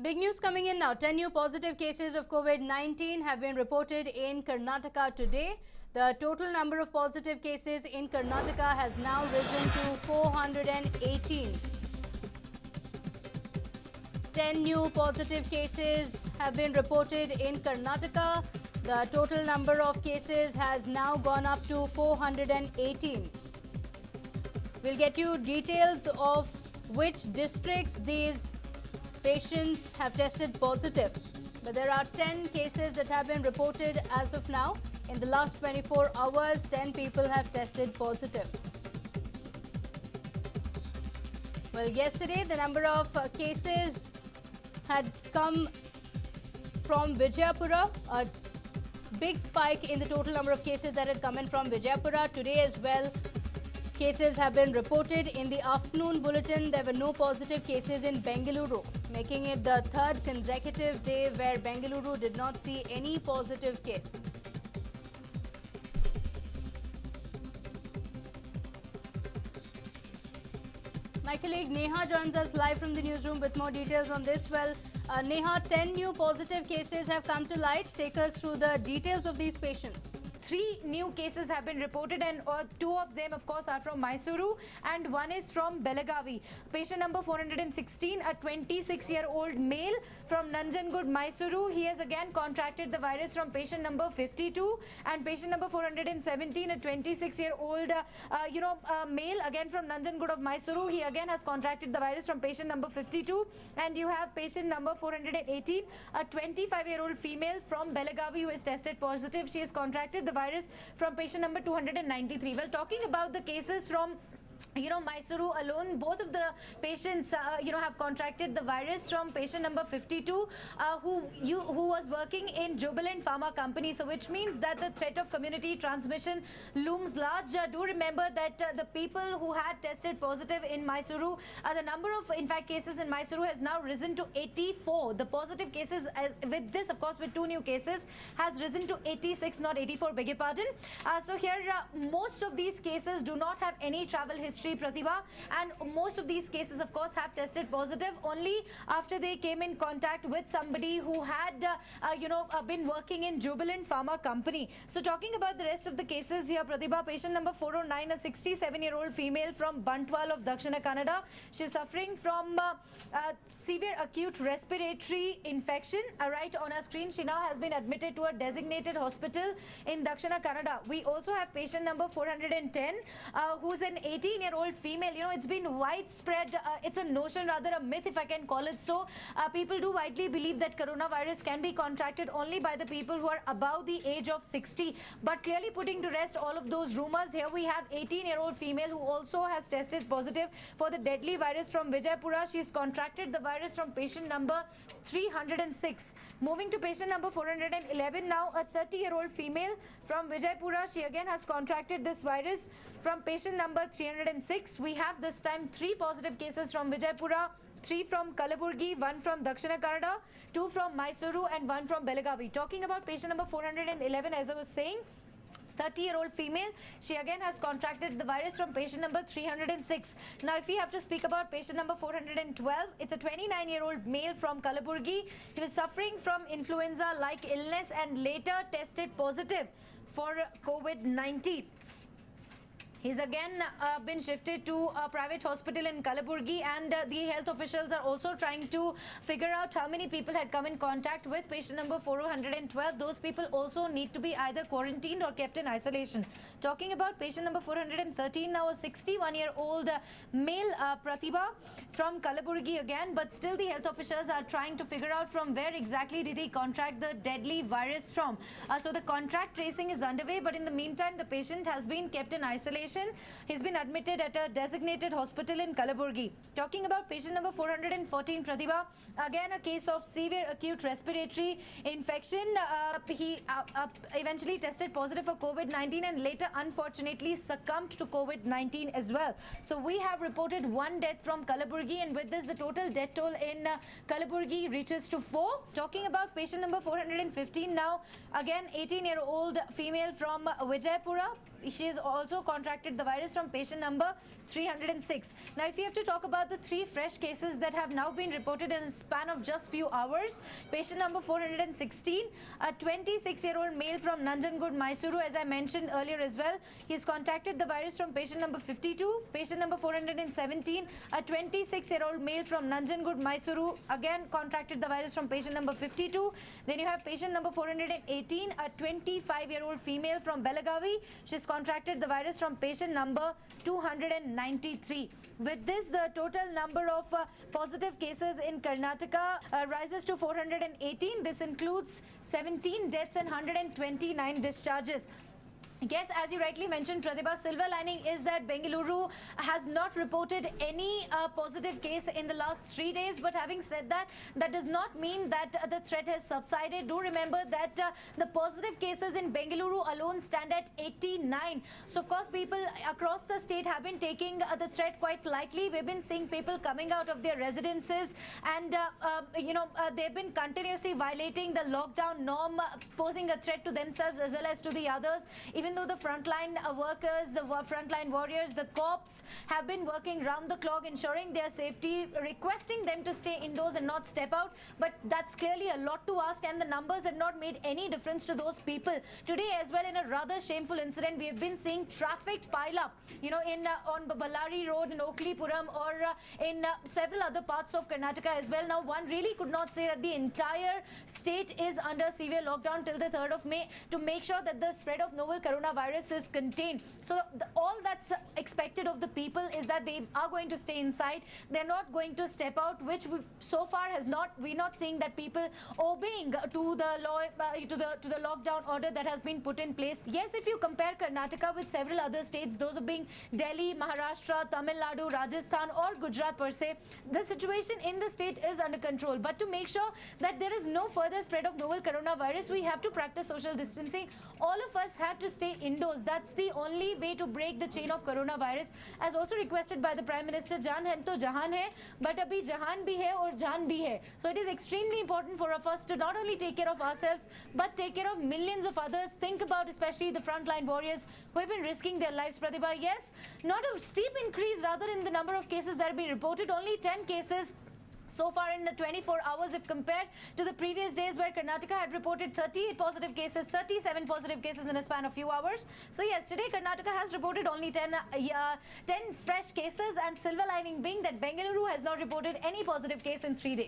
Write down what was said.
Big news coming in now. 10 new positive cases of COVID-19 have been reported in Karnataka today. The total number of positive cases in Karnataka has now risen to 418. 10 new positive cases have been reported in Karnataka. The total number of cases has now gone up to 418. We'll get you details of which districts these patients have tested positive. But there are 10 cases that have been reported as of now. In the last 24 hours, 10 people have tested positive. Well, yesterday the number of cases had come from Vijayapura, a big spike in the total number of cases that had come in from Vijayapura. Today as well, cases have been reported. In the afternoon bulletin, there were no positive cases in Bengaluru, making it the third consecutive day where Bengaluru did not see any positive case. My colleague Neha joins us live from the newsroom with more details on this. Well, Neha, 10 new positive cases have come to light. Take us through the details of these patients. 3 new cases have been reported, and 2 of them, of course, are from Mysuru and 1 is from Belagavi. Patient number 416, a 26-year-old male from Nanjangud, Mysuru. He has again contracted the virus from patient number 52, and patient number 417, a 26-year-old male again from Nanjangud of Mysuru. He again has contracted the virus from patient number 52, and you have patient number 418, a 25-year-old female from Belagavi who is tested positive. She has contracted the virus from patient number 293. Well, talking about the cases from Mysuru alone, both of the patients, have contracted the virus from patient number 52, who was working in Jubilant Pharma Company. So, which means that the threat of community transmission looms large. Do remember that the people who had tested positive in Mysuru, the number of, in fact, cases in Mysuru has now risen to 84. The positive cases, with this, of course, with 2 new cases, has risen to 86, not 84, beg your pardon. So, here, most of these cases do not have any travel history, Pratibha, and most of these cases, of course, have tested positive only after they came in contact with somebody who had been working in Jubilant Pharma Company. So talking about the rest of the cases here, Pratibha, patient number 409, a 67-year-old female from Bantwal of Dakshina Kannada. She's suffering from severe acute respiratory infection. Right on our screen, she now has been admitted to a designated hospital in Dakshina Kannada. We also have patient number 410, who's an 18-year-old female. It's been widespread. It's a notion, rather a myth, if I can call it so. People do widely believe that coronavirus can be contracted only by the people who are above the age of 60. But clearly putting to rest all of those rumors, here we have 18-year-old female who also has tested positive for the deadly virus from Vijayapura. She's contracted the virus from patient number 306. Moving to patient number 411 now, a 30-year-old female from Vijayapura. She again has contracted this virus from patient number 306. We have this time 3 positive cases from Vijayapura, 3 from Kalaburgi, 1 from Dakshina Kannada, 2 from Mysuru, and 1 from Belagavi. Talking about patient number 411, as I was saying, 30-year-old female, she again has contracted the virus from patient number 306. Now, if we have to speak about patient number 412, it's a 29-year-old male from Kalaburgi. He was suffering from influenza-like illness and later tested positive for COVID-19. He's again been shifted to a private hospital in Kalaburgi, and the health officials are also trying to figure out how many people had come in contact with patient number 412. Those people also need to be either quarantined or kept in isolation. Talking about patient number 413 now, a 61-year-old male, Pratibha, from Kalaburgi again, but still the health officials are trying to figure out from where exactly did he contract the deadly virus from. So the contact tracing is underway, but in the meantime, the patient has been kept in isolation. He's been admitted at a designated hospital in Kalaburgi. Talking about patient number 414, Pratibha, again a case of severe acute respiratory infection. He eventually tested positive for COVID-19 and later unfortunately succumbed to COVID-19 as well. So we have reported 1 death from Kalaburgi, and with this the total death toll in Kalaburgi reaches to 4. Talking about patient number 415 now, again 18-year-old female from Vijayapura. she has also contracted the virus from patient number 306. Now, if you have to talk about the 3 fresh cases that have now been reported in a span of just few hours, patient number 416, a 26-year-old male from Nanjangud, Mysuru, as I mentioned earlier as well. He's contacted the virus from patient number 52. Patient number 417, a 26-year-old male from Nanjangud, Mysuru, again contracted the virus from patient number 52. Then you have patient number 418, a 25-year-old female from Belagavi. She's contracted the virus from patient number 293. With this, the total number of positive cases in Karnataka rises to 418. This includes 17 deaths and 129 discharges. Yes, as you rightly mentioned, Pratibha, silver lining is that Bengaluru has not reported any positive case in the last 3 days. But having said that, that does not mean that the threat has subsided. Do remember that the positive cases in Bengaluru alone stand at 89. So, of course, people across the state have been taking the threat quite lightly. We've been seeing people coming out of their residences and, they've been continuously violating the lockdown norm, posing a threat to themselves as well as to the others. Even though the frontline workers, the frontline warriors, the cops have been working round the clock ensuring their safety, requesting them to stay indoors and not step out. But that's clearly a lot to ask, and the numbers have not made any difference to those people. Today as well, in a rather shameful incident, we have been seeing traffic pile up, on Ballari Road in Oakleepuram or in several other parts of Karnataka as well. Now, one really could not say that the entire state is under severe lockdown till the 3rd of May to make sure that the spread of novel coronavirus is contained. So all that's expected of the people is that they are going to stay inside. They're not going to step out, which so far we're not seeing that people obeying to the law, to the lockdown order that has been put in place. Yes, if you compare Karnataka with several other states, those of being Delhi, Maharashtra, Tamil Nadu, Rajasthan or Gujarat per se, the situation in the state is under control. But to make sure that there is no further spread of novel coronavirus, we have to practice social distancing. All of us have to stay indoors. That's the only way to break the chain of coronavirus, as also requested by the Prime Minister. Jaan hai to jahan hai, but abhi jahan bhi hai aur jaan bhi hai. So it is extremely important for us to not only take care of ourselves, but take care of millions of others. Think about especially the frontline warriors who have been risking their lives, Pratibha. Yes, not a steep increase rather in the number of cases that have been reported. Only 10 cases so far in the 24 hours if compared to the previous days where Karnataka had reported 38 positive cases, 37 positive cases in a span of few hours. So yes, today Karnataka has reported only 10 fresh cases, and silver lining being that Bengaluru has not reported any positive case in 3 days.